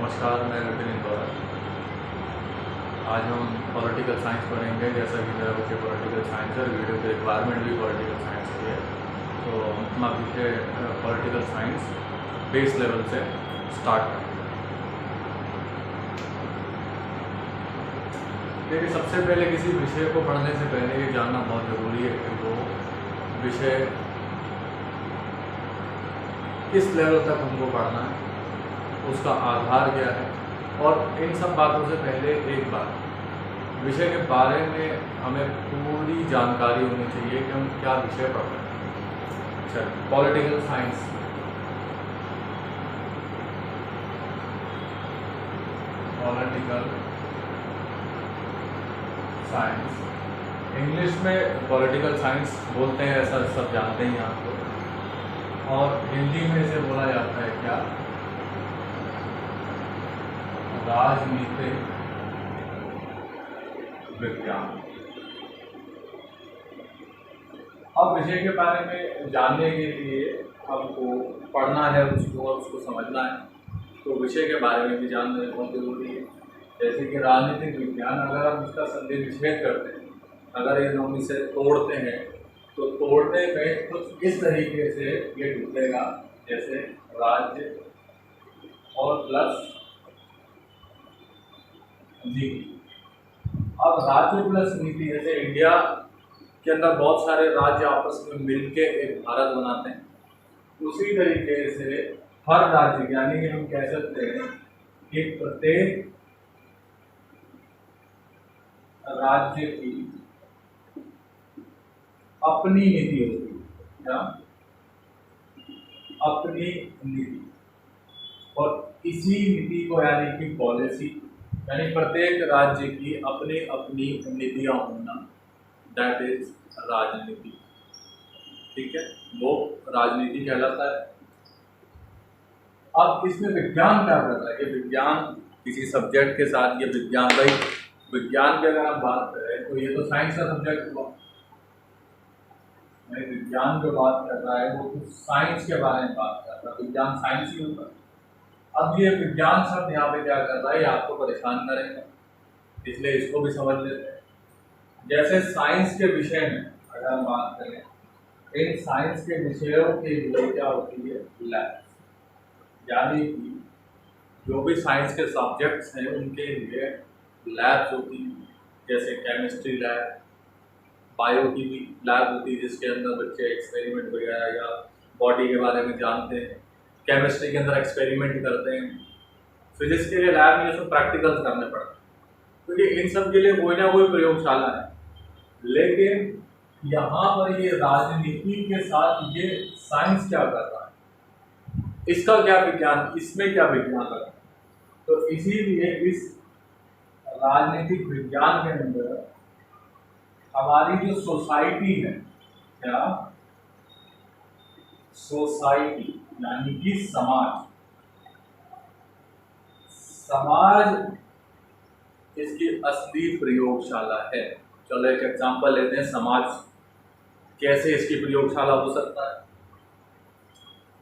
नमस्कार, मैं विपिन इंदौरा। आज हम पॉलिटिकल साइंस पढ़ेंगे। जैसा कि मेरा विषय पॉलिटिकल साइंस है और वीडियो की रिक्वायरमेंट भी पॉलिटिकल साइंस की है, तो हम अपना विषय पॉलिटिकल साइंस बेस लेवल से स्टार्ट करेंगे। देखिए, सबसे पहले किसी विषय को पढ़ने से पहले ये जानना बहुत ज़रूरी है कि वो विषय किस लेवल तक हमको पढ़ना है, उसका आधार क्या है। और इन सब बातों से पहले एक बात, विषय के बारे में हमें पूरी जानकारी होनी चाहिए कि हम क्या विषय पढ़ रहे हैं। चलिए, political science. Political science English में पॉलिटिकल साइंस बोलते हैं, ऐसा सब जानते हैं आप लोग। और हिंदी में इसे बोला जाता है क्या? राजनीतिक विज्ञान। अब विषय के बारे में जानने के लिए हमको पढ़ना है उसको और उसको समझना है, तो विषय के बारे में भी जानना बहुत जरूरी है। जैसे कि राजनीतिक विज्ञान, अगर हम इसका संधि विच्छेद करते हैं, अगर हम इसे तोड़ते हैं, तो तोड़ने में कुछ इस तरीके से ये टूटेगा, जैसे राज्य और प्लस नीति। अब राज्य प्लस नीति, जैसे इंडिया के अंदर बहुत सारे राज्य आपस में मिलके एक भारत बनाते हैं, उसी तरीके से हर राज्य, यानी कि हम कह सकते हैं कि प्रत्येक राज्य की अपनी नीति होती है। क्या? अपनी नीति। और इसी नीति को, यानी कि पॉलिसी, यानी प्रत्येक राज्य की अपनी अपनी नीतियां होना, दैट इज राजनीति। ठीक है, वो राजनीति कहलाता है। अब इसमें विज्ञान क्या करता है? ये विज्ञान किसी सब्जेक्ट के साथ, ये विज्ञान भाई, विज्ञान की अगर हम बात करें तो ये तो साइंस का सब्जेक्ट हुआ। विज्ञान जो बात कर रहा है वो तो साइंस के बारे में बात कर रहा है, विज्ञान साइंस ही होगा। अब ये विज्ञान शब्द यहाँ पे क्या कर रहा है, आपको परेशान करेगा, इसलिए इसको भी समझ लेते हैं। जैसे साइंस के विषय में अगर हम बात करें, इन साइंस के विषयों के लिए क्या होती है? लैब। यानी कि जो भी साइंस के सब्जेक्ट्स हैं उनके लिए लैब्स होती हैं। जैसे केमिस्ट्री लैब, बायो की भी लैब होती है, जिसके अंदर बच्चे एक्सपेरिमेंट वगैरह या बॉडी के बारे में जानते हैं। केमिस्ट्री के अंदर एक्सपेरिमेंट करते हैं। फिजिक्स के लिए लैब में उसमें प्रैक्टिकल्स करने पड़ते हैं, क्योंकि इन सब के लिए कोई ना कोई प्रयोगशाला है। लेकिन यहाँ पर ये राजनीति के साथ ये साइंस क्या कर रहा है, इसका क्या विज्ञान, इसमें क्या विज्ञान लगा? तो इसीलिए इस राजनीतिक विज्ञान के अंदर हमारी जो सोसाइटी है, क्या? सोसाइटी यानी कि समाज, समाज इसकी असली प्रयोगशाला है। चलो एक एग्जांपल लेते हैं, समाज कैसे इसकी प्रयोगशाला हो सकता है।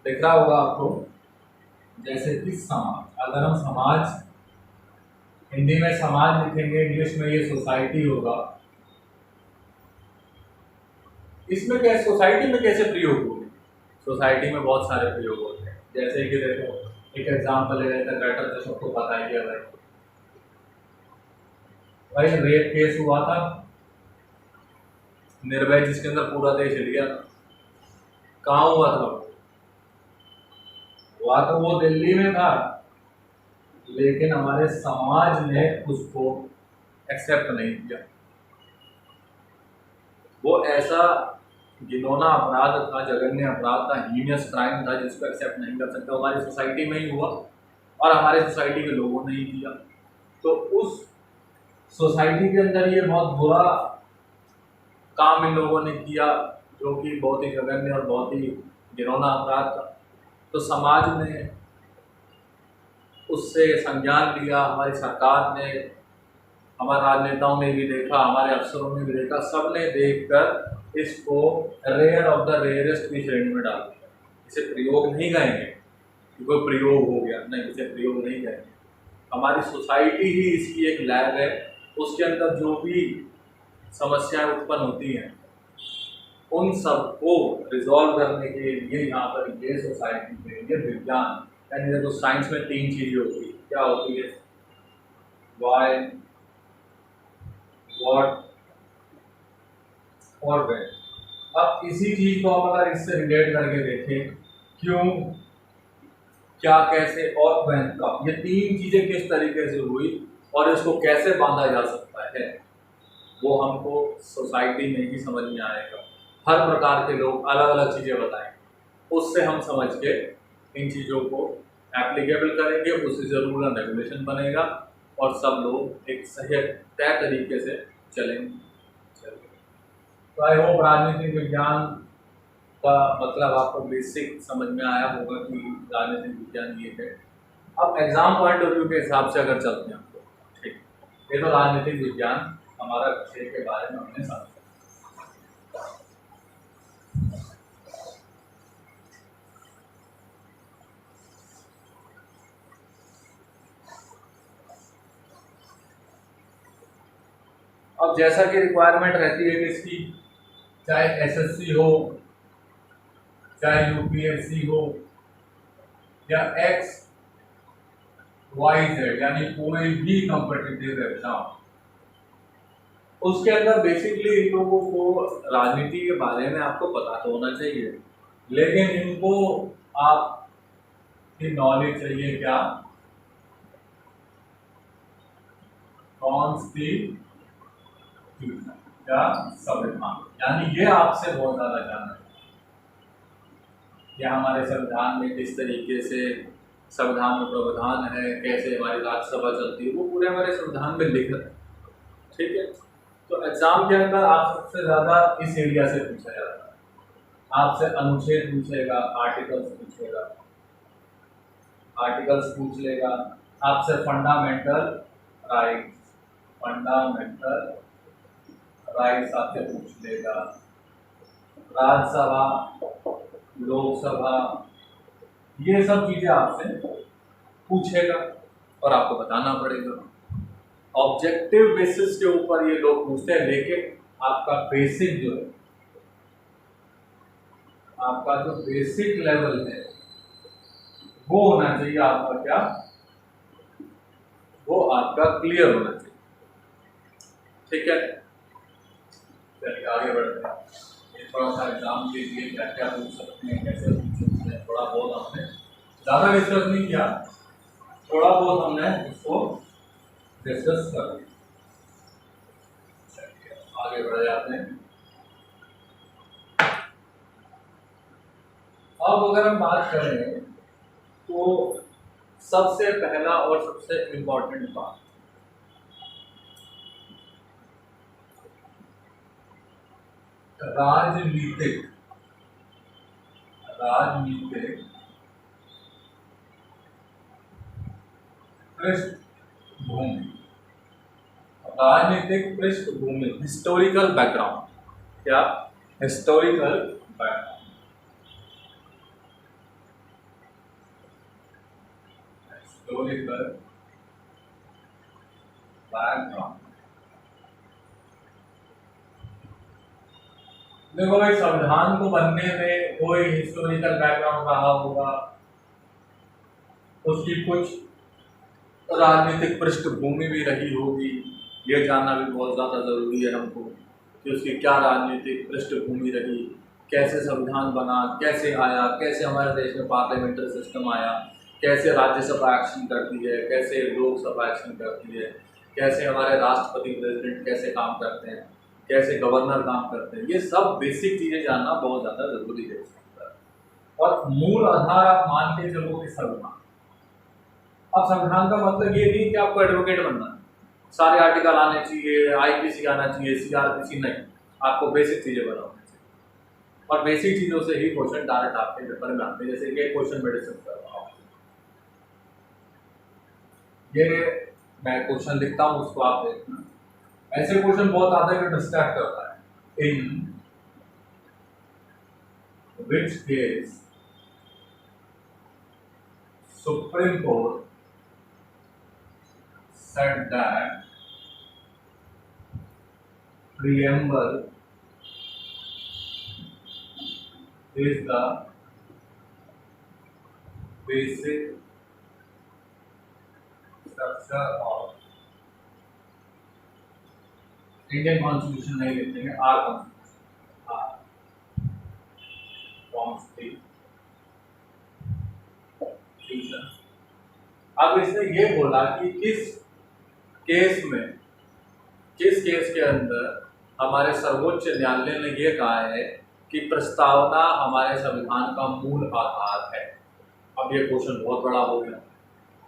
दिख रहा होगा आपको, जैसे कि समाज, अगर हम समाज, हिंदी में समाज लिखेंगे, इंग्लिश में ये सोसाइटी होगा। इसमें कैसे, सोसाइटी में कैसे प्रयोग होंगे? सोसाइटी में बहुत सारे प्रयोग होते हैं। जैसे कि देखो, एक एग्जांपल ले लेते हैं, बेटर तो सबको पता ही है भाई रेप केस हुआ था निर्भय, जिसके अंदर पूरा देश हिल गया था। कहाँ हुआ था? हुआ तो वो दिल्ली में था, लेकिन हमारे समाज ने उसको एक्सेप्ट नहीं किया। वो ऐसा घिनौना अपराध था, जघन्य अपराध था, हीनियस क्राइम था, जिसको एक्सेप्ट नहीं कर सकता। हमारी सोसाइटी में ही हुआ और हमारे सोसाइटी के लोगों ने ही किया। तो उस सोसाइटी के अंदर ये बहुत बुरा काम इन लोगों ने किया, जो कि बहुत ही जघन्य और बहुत ही घिनौना अपराध था। तो समाज ने उससे संज्ञान लिया, हमारी सरकार ने, हमारे राजनेताओं ने भी देखा, हमारे अफसरों ने भी देखा, सब ने देखकर इसको रेयर ऑफ द रेयरेस्ट की श्रेणी में डाल दिया। इसे प्रयोग नहीं कहेंगे कि कोई प्रयोग हो गया, नहीं, इसे प्रयोग नहीं कहेंगे, हमारी सोसाइटी ही इसकी एक लैब है। उसके अंदर जो भी समस्याएं उत्पन्न होती हैं उन सबको रिजॉल्व करने के लिए यहाँ पर ये सोसाइटी के लिए विज्ञान, यानी देखो साइंस में तीन चीजें होती है। क्या होती है? वाई, व्हाट और व्हेन। अब इसी चीज को हम अगर इससे रिलेट करके देखें, क्यों, क्या, कैसे और व्हेन का, ये तीन चीजें किस तरीके से हुई और इसको कैसे बांधा जा सकता है, वो हमको सोसाइटी में ही समझ में आएगा। हर प्रकार के लोग अलग अलग चीजें बताएंगे, उससे हम समझ के इन चीजों को एप्लीकेबल करेंगे, उससे जरूर रेगुलेशन बनेगा और सब लोग एक सही तय तरीके से चलेंगे। तो आई होप राजनीतिक विज्ञान का मतलब आपको बेसिक समझ में आया होगा कि राजनीतिक विज्ञान ये है। अब एग्जाम पॉइंट ऑफ व्यू के हिसाब से अगर चलते हैं आपको, ठीक, ये तो राजनीतिक विज्ञान हमारा विषय के बारे में हमने समझा। अब जैसा कि रिक्वायरमेंट रहती है कि इसकी, चाहे एसएससी हो, चाहे यूपीएससी हो, या एक्स वाई जेड, यानी कोई भी कॉम्पिटिटिव एग्जाम, उसके अंदर बेसिकली इन लोगों को राजनीति के बारे में आपको पता तो होना चाहिए, लेकिन इनको आपकी नॉलेज चाहिए क्या? कॉन्स्टिट्यूशन या संविधान, यानी ये आपसे बहुत ज्यादा जानना है कि हमारे संविधान में किस तरीके से संविधान में प्रावधान है, कैसे हमारी राज्यसभा चलती है, वो पूरे हमारे संविधान में लिखा है। ठीक है, तो एग्जाम के अंदर आप सबसे ज्यादा इस एरिया से पूछा जाता है। आपसे अनुच्छेद पूछेगा, आर्टिकल्स पूछेगा, आर्टिकल्स पूछ लेगा, आपसे फंडामेंटल राइट्स, फंडामेंटल राइट्स आपसे पूछ लेगा, राज्यसभा, लोकसभा, ये सब चीजें आपसे पूछेगा और आपको बताना पड़ेगा। ऑब्जेक्टिव बेसिस के ऊपर ये लोग पूछते हैं, लेकिन आपका बेसिक जो है, आपका जो बेसिक लेवल है वो होना चाहिए आपका क्या? वो आपका क्लियर होना चाहिए। ठीक है, चलिए आगे बढ़ते हैं। ये थोड़ा सा एग्जाम के लिए क्या क्या पूछ सकते हैं, कैसे पूछ सकते हैं, थोड़ा बहुत हमने ज़्यादा डिस्कस नहीं किया, थोड़ा बहुत हमने इसको डिस्कस कर लिया। चलिए आगे बढ़ जाते हैं। अब अगर हम बात करें तो सबसे पहला और सबसे इम्पोर्टेंट बात, राजनीतिक पृष्ठभूमि, राजनीतिक पृष्ठभूमि, हिस्टोरिकल बैकग्राउंड। क्या? Historical background, historical background. देखो भाई, संविधान को बनने में कोई हिस्टोरिकल बैकग्राउंड रहा होगा, उसकी कुछ राजनीतिक पृष्ठभूमि भी रही होगी, ये जानना भी बहुत ज़्यादा ज़रूरी है हमको कि उसकी क्या राजनीतिक पृष्ठभूमि रही, कैसे संविधान बना, कैसे आया, कैसे हमारे देश में पार्लियामेंट्री सिस्टम आया, कैसे राज्यसभा एक्शन करती है, कैसे लोकसभा एक्शन करती है, कैसे हमारे राष्ट्रपति प्रेसिडेंट कैसे काम करते हैं, कैसे गवर्नर काम करते हैं, ये सब बेसिक चीज़ें जानना बहुत ज़्यादा ज़रूरी है। और मूल आधार आप मान के चलो कि संविधान। अब संविधान का मतलब ये नहीं कि आपको एडवोकेट बनना है, सारे आर्टिकल आने चाहिए, आईपीसी आना चाहिए, सीआरपीसी नहीं, आपको बेसिक चीजें पता होनी चाहिए। और बेसिक चीजों से ही क्वेश्चन डायरेक्ट आपके पेपर में आते हैं। जैसे कि क्वेश्चन में डिस्कस कर रहा हूँ, ये मैं क्वेश्चन लिखता हूँ, उसको आप देखना। ऐसे क्वेश्चन बहुत आते हैं डिस्ट्रैक्ट करता है। In which case supreme court said that preamble is the basic structure of Indian constitution नहीं लिखेंगे, आर कॉन्स्टिट्यूशन। अब इसने ये बोला कि किस केस के अंदर हमारे सर्वोच्च न्यायालय ने ये कहा है कि प्रस्तावना हमारे संविधान का मूल आधार है। अब ये क्वेश्चन बहुत बड़ा हो गया,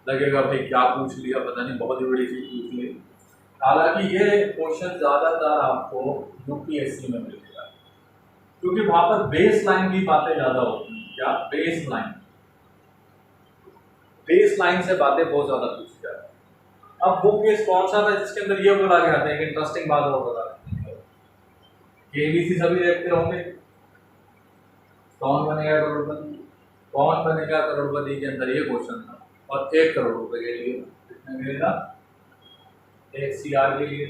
लगेगा भाई क्या पूछ लिया, पता नहीं बहुत ही बड़ी चीज पूछ ली। हालांकि ये क्वेश्चन ज्यादातर आपको यूपीएससी में मिलेगा, क्योंकि वहां पर बेस लाइन की बातें ज्यादा होती हैं। क्या बेस लाइन से बातें बहुत ज्यादा पूछी जाती है। अब वो केस कौन सा था जिसके अंदर ये बोला गया था? एक इंटरेस्टिंग बात और बता रहे हैं, केबीसी सभी देखते होंगे, कौन बनेगा करोड़पति के अंदर ये क्वेश्चन था, और 1 करोड़ रुपए के लिए कितने मिलेगा? 1 CR के लिए।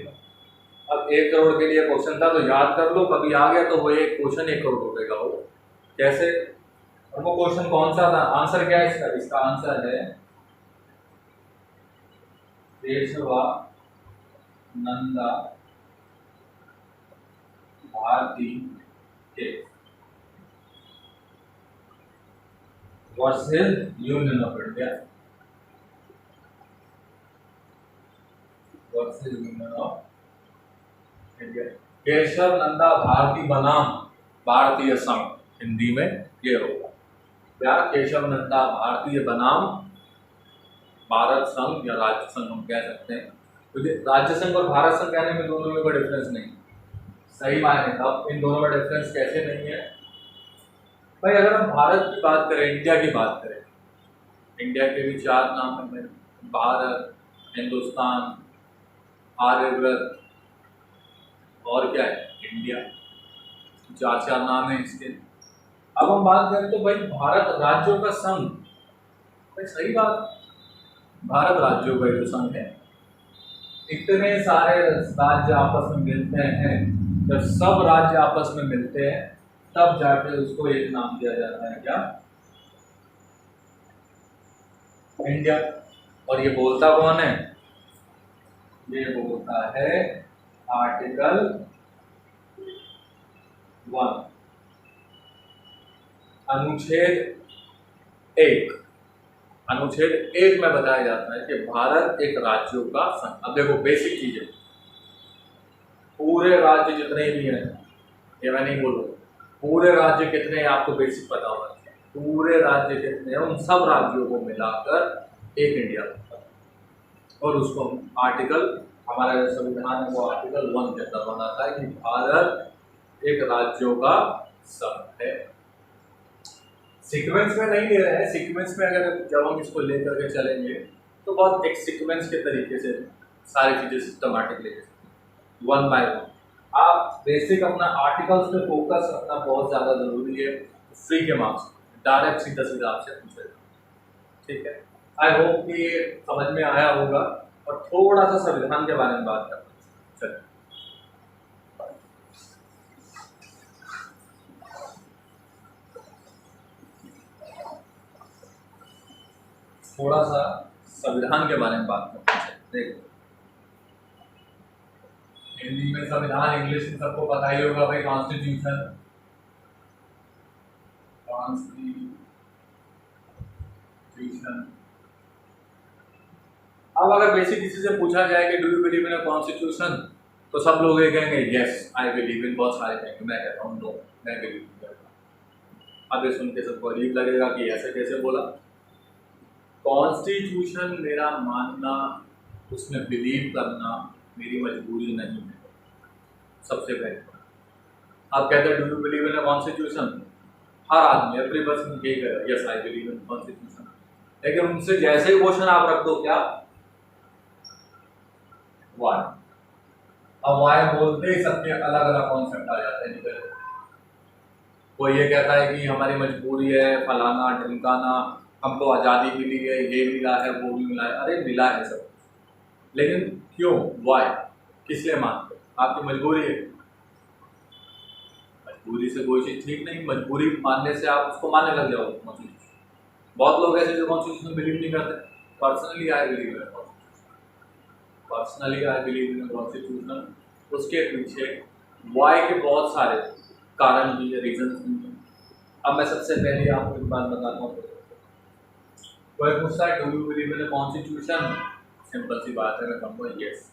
अब 1 करोड़ के लिए क्वेश्चन था, तो याद कर लो, कभी आ गया तो वो एक क्वेश्चन 1 करोड़ रुपए का हो कैसे। और वो क्वेश्चन कौन सा था? आंसर क्या है इसका? इसका आंसर है Kesavananda Bharati case versus Union of India Kesavananda Bharati बनाम भारतीय संघ, हिंदी में ये होगा क्या? केशव नंदा भारतीय बनाम भारत संघ या राज्य संघ हम कह सकते हैं, क्योंकि राज्य संघ और भारत संघ कहने में दोनों में कोई डिफरेंस नहीं। सही मायने तब इन दोनों में डिफरेंस कैसे नहीं है भाई? अगर हम भारत की बात करें, इंडिया की बात करें, इंडिया के भी 4 नाम हैं, भारत, हिंदुस्तान, आर्यव्रत और क्या है? इंडिया। 4 नाम है इसके। अब हम बात करें तो भाई भारत राज्यों का संघ, भाई सही बात, भारत राज्यों का जो संघ है, इतने सारे राज्य आपस में मिलते हैं, जब सब राज्य आपस में मिलते हैं तब जाके उसको एक नाम दिया जाता है, क्या? इंडिया। और ये बोलता कौन है? ये बोलता है आर्टिकल 1 अनुच्छेद 1 में बताया जाता है कि भारत एक राज्यों का संघ। अब देखो बेसिक चीजें, पूरे राज्य जितने भी हैं, ये मैं नहीं बोलूँ, पूरे राज्य कितने हैं आपको बेसिक पता होना चाहिए। पूरे राज्य कितने हैं, उन सब राज्यों को मिलाकर एक इंडिया होता है। और उसको आर्टिकल, हमारा जो संविधान है वो आर्टिकल 1 के अंदर बनाता है कि भारत एक राज्यों का संघ है। सीक्वेंस में नहीं ले रहे हैं, सीक्वेंस में अगर जब हम इसको लेकर के चलेंगे तो बहुत एक सीक्वेंस के तरीके से सारी चीजें सिस्टमैटिक लेके 1 बाय 1। आप बेसिक अपना आर्टिकल्स पे फोकस रखना बहुत ज़्यादा ज़रूरी है। फ्री के मार्क्स डायरेक्ट सीधा सीधा आपसे पूछेगा, ठीक है। आई होप कि ये समझ में आया होगा। और थोड़ा सा संविधान के बारे में बात करते हैं। चलिए, थोड़ा सा संविधान के बारे में बात करते हैं। देखो, हिंदी में संविधान, इंग्लिश में सबको पता ही होगा भाई, कॉन्स्टिट्यूशन। अब अगर बेसिक किसी से पूछा जाए कि do you believe in a constitution, तो सब लोग ये कहेंगे यस आई बिलीव इन, बहुत सारे कहेंगे मैं कहता हूँ नो, मैं बिलीव नहीं करता। अब ये सुन के सबको अजीब लगेगा कि ऐसे कैसे बोला। कॉन्स्टिट्यूशन मेरा मानना, उसमें बिलीव करना मेरी मजबूरी नहीं है। सबसे पहले आप कहते हैं do you believe in a constitution, हर आदमी एवरी पर्सन यही करेगा yes I believe in constitution. लेकिन उनसे जैसे ही क्वेश्चन आप रख दो क्या, वाई, अब वाई बोलते ही सबके अलग अलग कॉन्सेप्ट आ जाते हैं निकल। कोई ये कहता है कि हमारी मजबूरी है, फलाना ढिमकाना, हमको आज़ादी मिली है, ये मिला है, वो भी मिला है। अरे मिला है सब, लेकिन क्यों, वाई, किस लिए मानते? आपकी मजबूरी है। मजबूरी से कोई चीज़ ठीक नहीं, मजबूरी मानने से आप उसको मानने लग जाओगे कॉन्स्टिट्यूशन। बहुत लोग ऐसे जो कॉन्स्टिट्यूशन में बिलीव नहीं करते। Personally I believe in constitution. उसके पीछे वाई के बहुत सारे कारण भी है, रीजन भी है। अब मैं सबसे पहले आपको एक बात बताता हूँ। कोई पूछता है do you believe in constitution, simple सी बात है, मैं कहूँगा यस।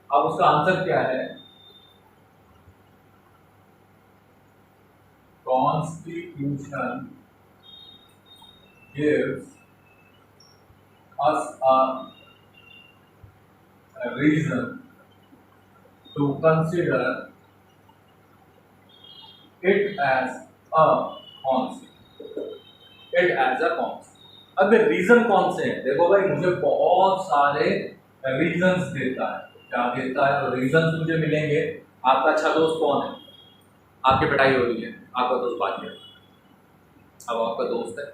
अब उसका आंसर क्या है? Constitution gives us a reason to consider it as a constant, it as a constant। अब ये रीजन कौन से हैं? देखो भाई, मुझे बहुत सारे रीजंस देता है। क्या देता है? और रीजंस मुझे मिलेंगे। आपका अच्छा दोस्त कौन है? आपकी पिटाई हो रही है, आपका दोस्त बात किया, अब आपका दोस्त है,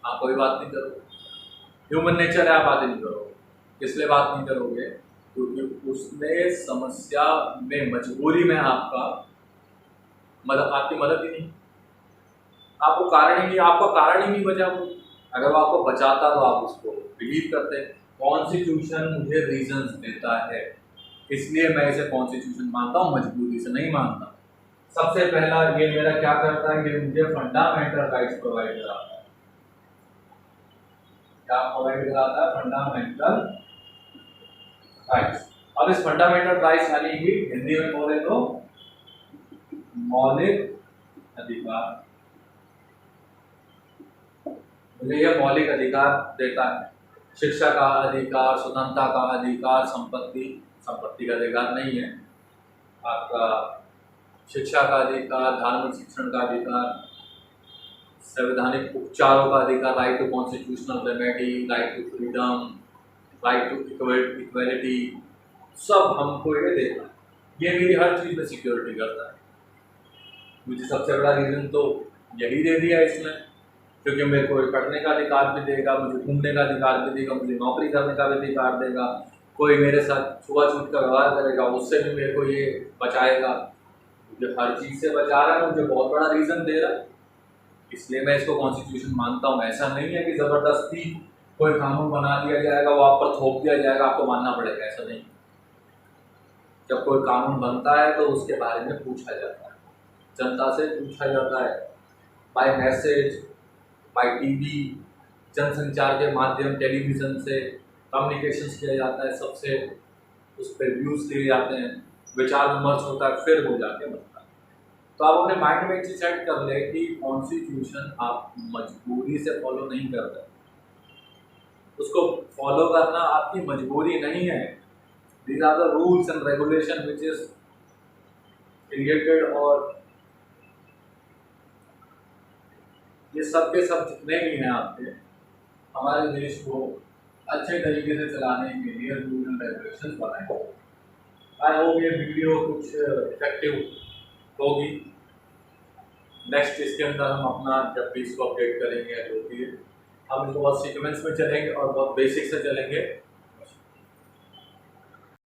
आप कोई बात नहीं करोगे। ह्यूमन नेचर है, आप बातें नहीं करोगे। किस लिए बात नहीं करोगे? क्योंकि उसने समस्या में, मजबूरी में आपका आपकी मदद ही नहीं, आपको कारण ही नहीं, आपका कारण ही नहीं बचा वो। अगर वो आपको बचाता तो आप उसको बिलीव करते। कॉन्स्टिट्यूशन मुझे रीजंस देता है, इसलिए मैं इसे कॉन्स्टिट्यूशन मानता हूँ, मजबूरी से नहीं मानता। सबसे पहला ये मेरा क्या करता है, ये मुझे फंडामेंटल राइट्स प्रोवाइड कराता है। क्या प्रोवाइड कराता है? Fundamental rights. अब इस फंडामेंटल राइट्स यानी कि हिंदी में बोले तो मौलिक अधिकार, मुझे यह मौलिक अधिकार देता है। शिक्षा का अधिकार, स्वतंत्रता का अधिकार, संपत्ति का अधिकार नहीं है आपका, शिक्षा का अधिकार, धार्मिक शिक्षण का अधिकार, संवैधानिक उपचारों का अधिकार, right to constitutional remedy, right to freedom, right to equality, सब हमको ये देता है। ये मेरी हर चीज़ में सिक्योरिटी करता है। मुझे सबसे बड़ा रीज़न तो यही दे दिया इसने, क्योंकि मेरे को पढ़ने का अधिकार भी देगा, मुझे घूमने का अधिकार भी देगा, मुझे नौकरी करने का भी अधिकार देगा। कोई मेरे साथ छुआछूत का व्यवहार करेगा, उससे भी मेरे को ये बचाएगा। मुझे हर चीज़ से बचा रहा है, मुझे बहुत बड़ा रीज़न दे रहा है, इसलिए मैं इसको कॉन्स्टिट्यूशन मानता हूँ। ऐसा नहीं है कि ज़बरदस्ती कोई कानून बना दिया जाएगा, वो आप पर थोप दिया जाएगा, आपको मानना पड़ेगा, ऐसा नहीं। जब कोई कानून बनता है तो उसके बारे में पूछा जाता है, जनता से पूछा जाता है, बाय मैसेज, बाय टीवी, जनसंचार के माध्यम, टेलीविज़न से कम्युनिकेशंस किया जाता है, सबसे उस पर व्यूज़ लिए जाते हैं, विचार विमर्श होता है, फिर हो जाके बनता है। तो आप अपने माइंड में एक चीज़ सेट कर ले कि कॉन्स्टिट्यूशन आप मजबूरी से फॉलो नहीं करते, उसको फॉलो करना आपकी मजबूरी नहीं है। These are the rules and regulation which is created, और ये सब के सब जितने भी हैं आपके, हमारे देश को अच्छे तरीके से चलाने के लिए रूल एंड रेगुलेशन बनाए। आई होप ये वीडियो कुछ इफेक्टिव होगी। नेक्स्ट इसके अंदर हम अपना जब भी इसको अपडेट करेंगे जो भी हम इसको बहुत सीक्वेंस में चलेंगे और बहुत बेसिक से चलेंगे।